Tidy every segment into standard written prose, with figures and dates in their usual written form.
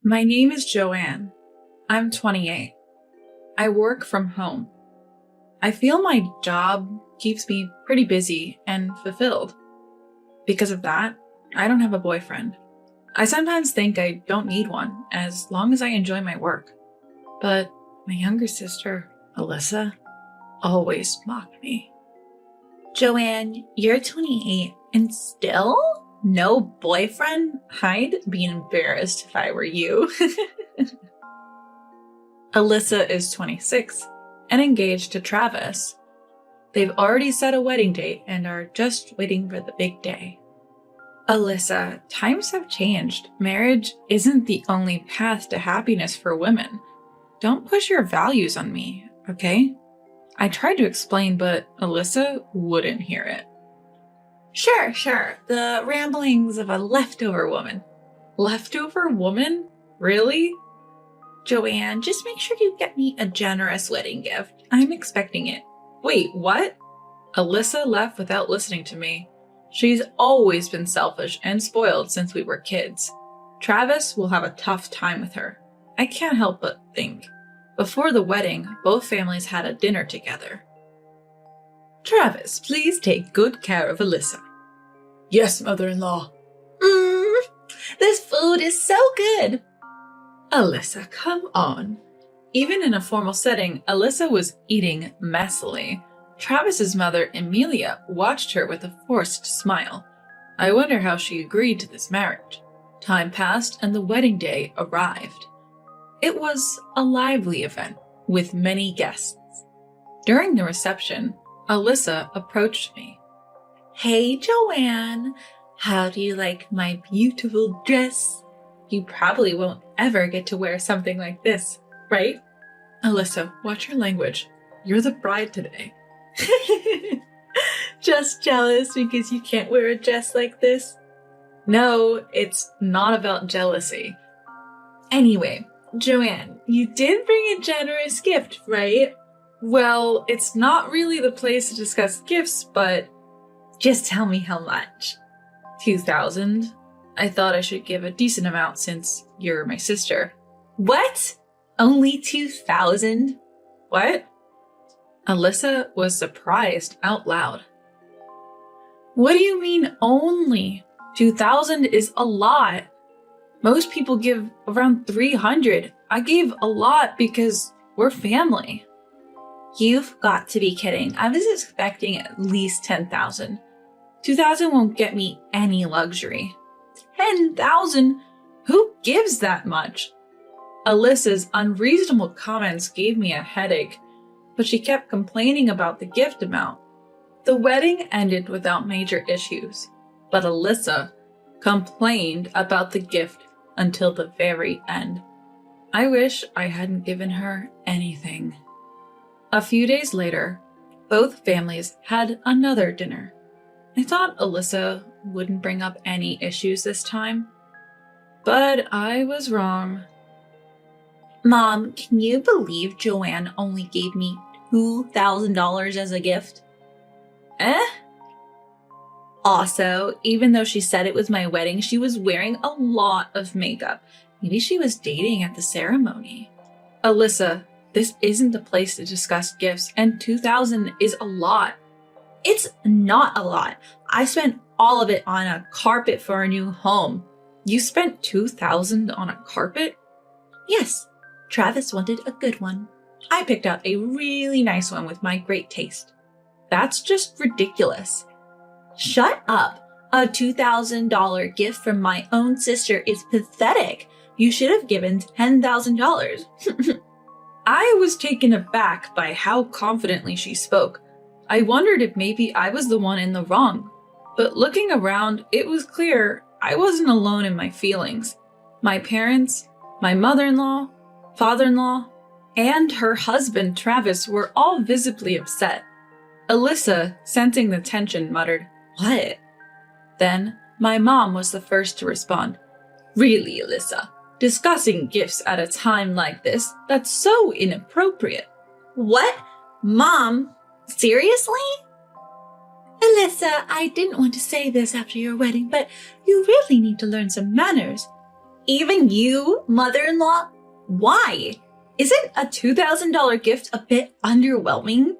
My name is Joanne. I'm 28. I work from home. I feel my job keeps me pretty busy and fulfilled. Because of that, I don't have a boyfriend. I sometimes think I don't need one as long as I enjoy my work. But my younger sister, Alyssa, always mocked me. Joanne, you're 28 and still no boyfriend? I'd be embarrassed if I were you. Alyssa is 26 and engaged to Travis. They've already set a wedding date and are just waiting for the big day. Alyssa, times have changed. Marriage isn't the only path to happiness for women. Don't push your values on me, okay? I tried to explain, but Alyssa wouldn't hear it. Sure. The ramblings of a leftover woman. Leftover woman? Really? Joanne, just make sure you get me a generous wedding gift. I'm expecting it. Wait, what? Alyssa left without listening to me. She's always been selfish and spoiled since we were kids. Travis will have a tough time with her. I can't help but think. Before the wedding, both families had a dinner together. Travis, please take good care of Alyssa. Yes, mother-in-law. This food is so good. Alyssa, come on. Even in a formal setting, Alyssa was eating messily. Travis's mother, Emilia, watched her with a forced smile. I wonder how she agreed to this marriage. Time passed and the wedding day arrived. It was a lively event with many guests. During the reception, Alyssa approached me. Hey, Joanne, how do you like my beautiful dress? You probably won't ever get to wear something like this, right? Alyssa, watch your language. You're the bride today. Just jealous because you can't wear a dress like this? No, it's not about jealousy. Anyway, Joanne, you did bring a generous gift, right? Well, it's not really the place to discuss gifts, but just tell me how much. 2,000. I thought I should give a decent amount since you're my sister. What? Only 2,000? What? Alyssa was surprised out loud. What do you mean only? 2,000 is a lot. Most people give around 300. I gave a lot because we're family. You've got to be kidding. I was expecting at least 10,000. 2,000 won't get me any luxury. 10,000? Who gives that much? Alyssa's unreasonable comments gave me a headache, but she kept complaining about the gift amount. The wedding ended without major issues, but Alyssa complained about the gift until the very end. I wish I hadn't given her anything. A few days later, both families had another dinner. I thought Alyssa wouldn't bring up any issues this time, but I was wrong. Mom, can you believe Joanne only gave me $2,000 as a gift? Also, even though she said it was my wedding, she was wearing a lot of makeup. Maybe she was dating at the ceremony. Alyssa, this isn't the place to discuss gifts, and 2,000 is a lot. It's not a lot. I spent all of it on a carpet for our new home. You spent 2,000 on a carpet? Yes, Travis wanted a good one. I picked out a really nice one with my great taste. That's just ridiculous. Shut up. A $2,000 gift from my own sister is pathetic. You should have given $10,000. I was taken aback by how confidently she spoke. I wondered if maybe I was the one in the wrong. But looking around, it was clear I wasn't alone in my feelings. My parents, my mother-in-law, father-in-law, and her husband, Travis, were all visibly upset. Alyssa, sensing the tension, muttered, "What?" Then, my mom was the first to respond. "Really, Alyssa, discussing gifts at a time like this, that's so inappropriate." What? Mom? Seriously? Alyssa, I didn't want to say this after your wedding, but you really need to learn some manners. Even you, mother-in-law? Why? Isn't a $2,000 gift a bit underwhelming?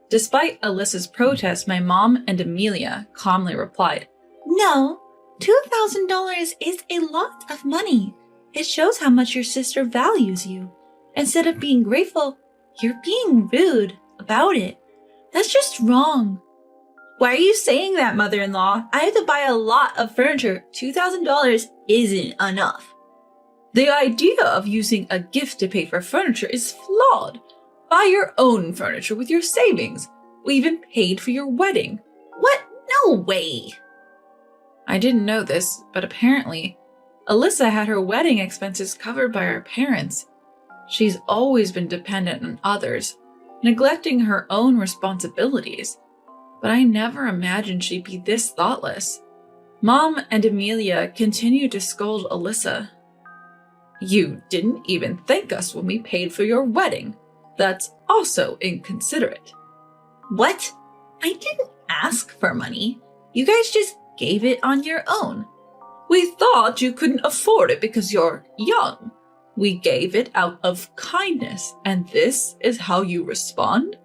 Despite Alyssa's protest, my mom and Amelia calmly replied, No, $2,000 is a lot of money. It shows how much your sister values you. Instead of being grateful, you're being rude about it. That's just wrong. Why are you saying that, mother-in-law? I have to buy a lot of furniture. $2,000 isn't enough. The idea of using a gift to pay for furniture is flawed. Buy your own furniture with your savings. We even paid for your wedding. What? No way. I didn't know this, but apparently, Alyssa had her wedding expenses covered by her parents. She's always been dependent on others, neglecting her own responsibilities. But I never imagined she'd be this thoughtless. Mom and Amelia continued to scold Alyssa. You didn't even thank us when we paid for your wedding. That's also inconsiderate. What? I didn't ask for money. You guys just gave it on your own. We thought you couldn't afford it because you're young. We gave it out of kindness, and this is how you respond?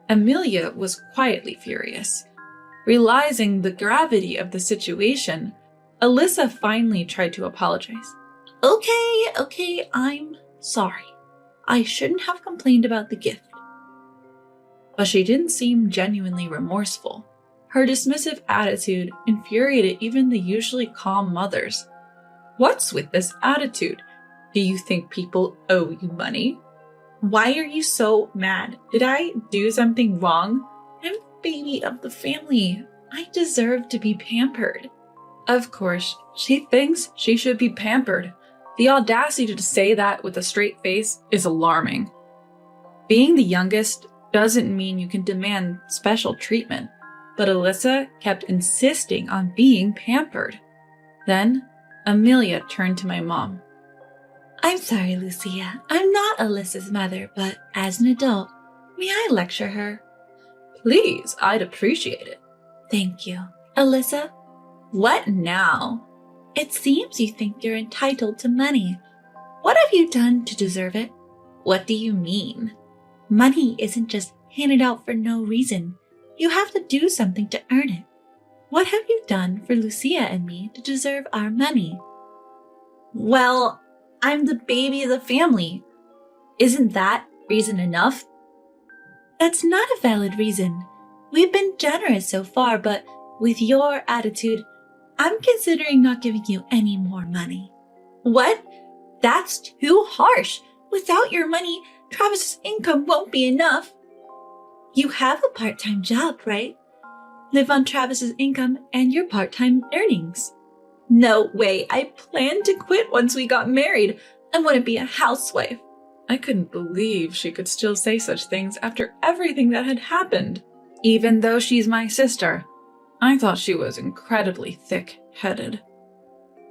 Amelia was quietly furious. Realizing the gravity of the situation, Alyssa finally tried to apologize. Okay, I'm sorry. I shouldn't have complained about the gift. But she didn't seem genuinely remorseful. Her dismissive attitude infuriated even the usually calm mothers. What's with this attitude? Do you think people owe you money? Why are you so mad? Did I do something wrong? I'm the baby of the family. I deserve to be pampered. Of course, she thinks she should be pampered. The audacity to say that with a straight face is alarming. Being the youngest doesn't mean you can demand special treatment, but Alyssa kept insisting on being pampered. Then, Amelia turned to my mom. I'm sorry, Lucia. I'm not Alyssa's mother, but as an adult, may I lecture her? Please, I'd appreciate it. Thank you. Alyssa, what now? It seems you think you're entitled to money. What have you done to deserve it? What do you mean? Money isn't just handed out for no reason. You have to do something to earn it. What have you done for Lucia and me to deserve our money? Well, I'm the baby of the family. Isn't that reason enough? That's not a valid reason. We've been generous so far, but with your attitude, I'm considering not giving you any more money. What? That's too harsh. Without your money, Travis's income won't be enough. You have a part-time job, right? Live on Travis's income and your part-time earnings. No way. I planned to quit once we got married. I want to be a housewife. I couldn't believe she could still say such things after everything that had happened. Even though she's my sister, I thought she was incredibly thick-headed.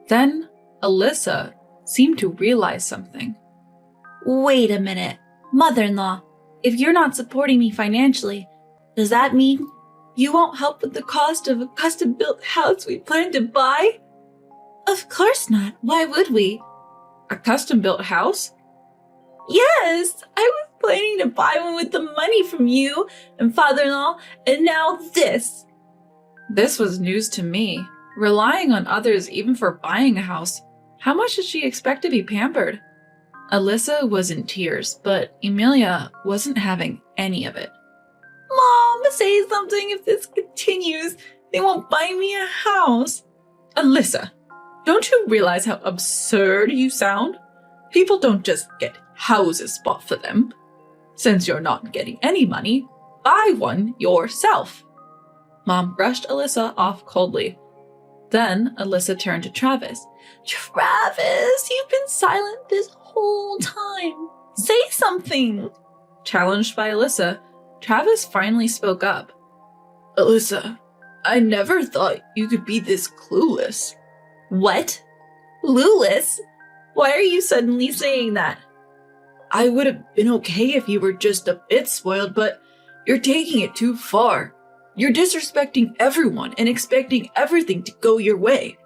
Then, Alyssa seemed to realize something. Wait a minute. Mother-in-law, if you're not supporting me financially, does that mean you won't help with the cost of a custom-built house we plan to buy? Of course not. Why would we? A custom-built house? Yes, I was planning to buy one with the money from you and father-in-law, and now this. This was news to me. Relying on others even for buying a house, how much did she expect to be pampered? Alyssa was in tears, but Amelia wasn't having any of it. Mom, say something. If this continues, they won't buy me a house. Alyssa, don't you realize how absurd you sound? People don't just get houses bought for them. Since you're not getting any money, buy one yourself. Mom brushed Alyssa off coldly. Then Alyssa turned to Travis. Travis, you've been silent this whole time. Say something. Challenged by Alyssa, Travis finally spoke up. Alyssa, I never thought you could be this clueless. What? Clueless? Why are you suddenly saying that? I would have been okay if you were just a bit spoiled, but you're taking it too far. You're disrespecting everyone and expecting everything to go your way.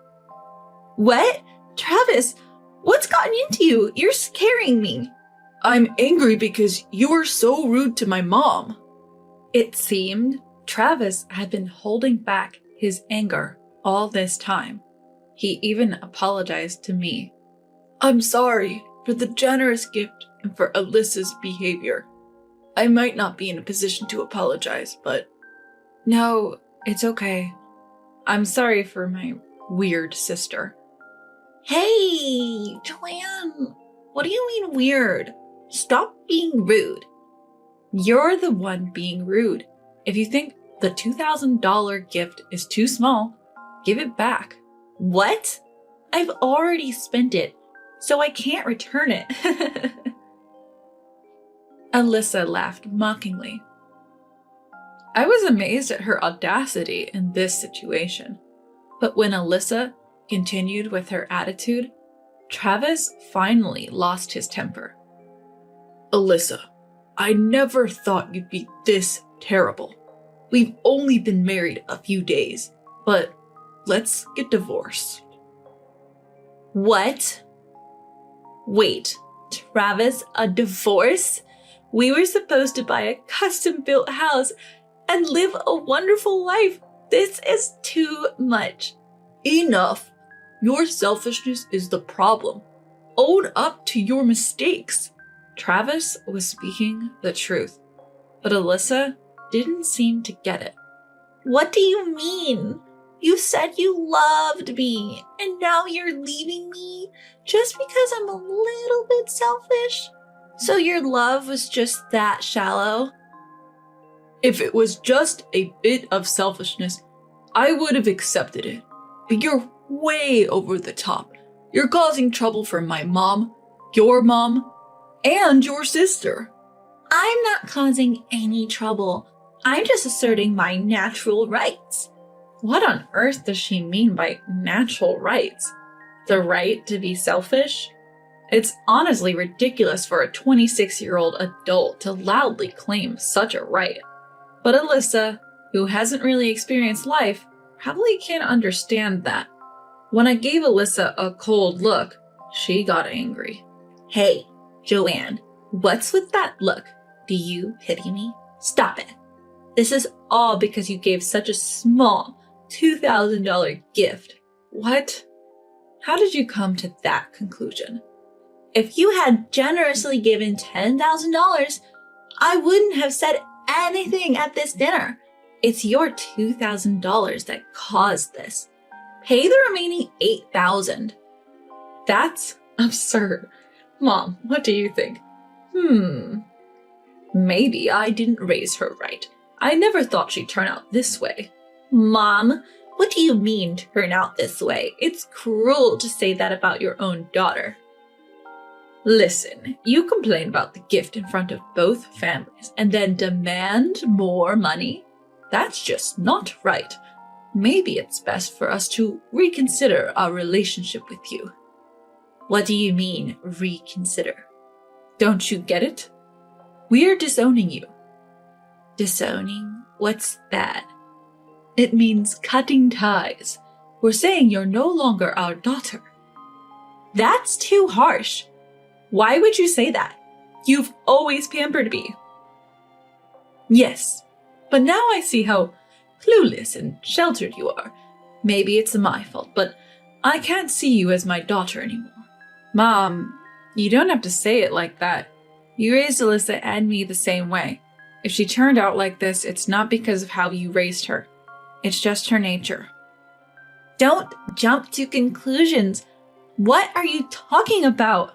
What? Travis, What's gotten into you? You're scaring me. I'm angry because you were so rude to my mom. It seemed Travis had been holding back his anger all this time. He even apologized to me. I'm sorry for the generous gift and for Alyssa's behavior. I might not be in a position to apologize, but... No, it's okay. I'm sorry for my weird sister. Hey, Joanne, what do you mean weird? Stop being rude. You're the one being rude. If you think the $2,000 gift is too small, give it back. What? I've already spent it, so I can't return it. Alyssa laughed mockingly. I was amazed at her audacity in this situation. But when Alyssa continued with her attitude, Travis finally lost his temper. Alyssa, I never thought you'd be this terrible. We've only been married a few days, but let's get divorced. What? Wait, Travis, a divorce? We were supposed to buy a custom-built house and live a wonderful life. This is too much. Enough. Your selfishness is the problem. Own up to your mistakes. Travis was speaking the truth, but Alyssa didn't seem to get it. What do you mean? You said you loved me, and now you're leaving me just because I'm a little bit selfish? So your love was just that shallow? If it was just a bit of selfishness, I would have accepted it. But you're way over the top. You're causing trouble for my mom, your mom, and your sister. I'm not causing any trouble. I'm just asserting my natural rights. What on earth does she mean by natural rights? The right to be selfish? It's honestly ridiculous for a 26-year-old adult to loudly claim such a right. But Alyssa, who hasn't really experienced life, probably can't understand that. When I gave Alyssa a cold look, she got angry. Hey, Joanne, what's with that look? Do you pity me? Stop it. This is all because you gave such a small $2,000 gift. What? How did you come to that conclusion? If you had generously given $10,000, I wouldn't have said anything at this dinner. It's your $2,000 that caused this. Pay the remaining $8,000. That's absurd. Mom, what do you think? Maybe I didn't raise her right. I never thought she'd turn out this way. Mom, what do you mean turn out this way? It's cruel to say that about your own daughter. Listen, you complain about the gift in front of both families and then demand more money? That's just not right. Maybe it's best for us to reconsider our relationship with you. What do you mean, reconsider? Don't you get it? We're disowning you. Disowning? What's that? It means cutting ties. We're saying you're no longer our daughter. That's too harsh. Why would you say that? You've always pampered me. Yes, but now I see how clueless and sheltered you are. Maybe it's my fault, but I can't see you as my daughter anymore. Mom, you don't have to say it like that. You raised Alyssa and me the same way. If she turned out like this, it's not because of how you raised her. It's just her nature. Don't jump to conclusions. What are you talking about?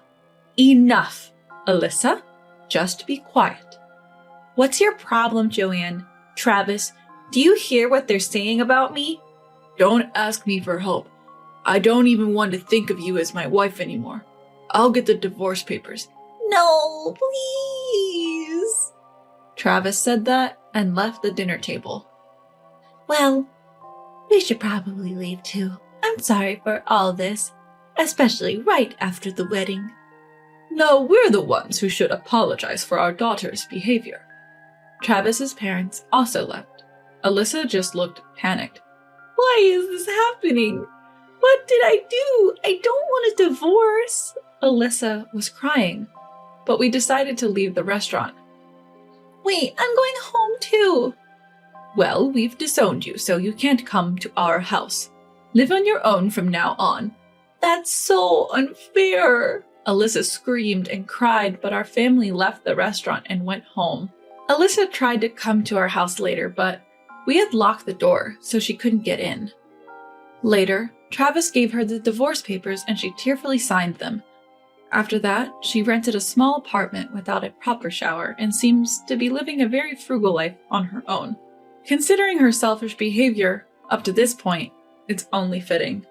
Enough, Alyssa. Just be quiet. What's your problem, Joanne? Travis, do you hear what they're saying about me? Don't ask me for help. I don't even want to think of you as my wife anymore. I'll get the divorce papers. No, please. Travis said that and left the dinner table. Well, we should probably leave too. I'm sorry for all this, especially right after the wedding. No, we're the ones who should apologize for our daughter's behavior. Travis's parents also left. Alyssa just looked panicked. Why is this happening? What did I do? I don't want a divorce. Alyssa was crying, but we decided to leave the restaurant. Wait, I'm going home too. Well, we've disowned you, so you can't come to our house. Live on your own from now on. That's so unfair. Alyssa screamed and cried, but our family left the restaurant and went home. Alyssa tried to come to our house later, but we had locked the door, so she couldn't get in. Later, Travis gave her the divorce papers and she tearfully signed them. After that, she rented a small apartment without a proper shower and seems to be living a very frugal life on her own. Considering her selfish behavior up to this point, it's only fitting.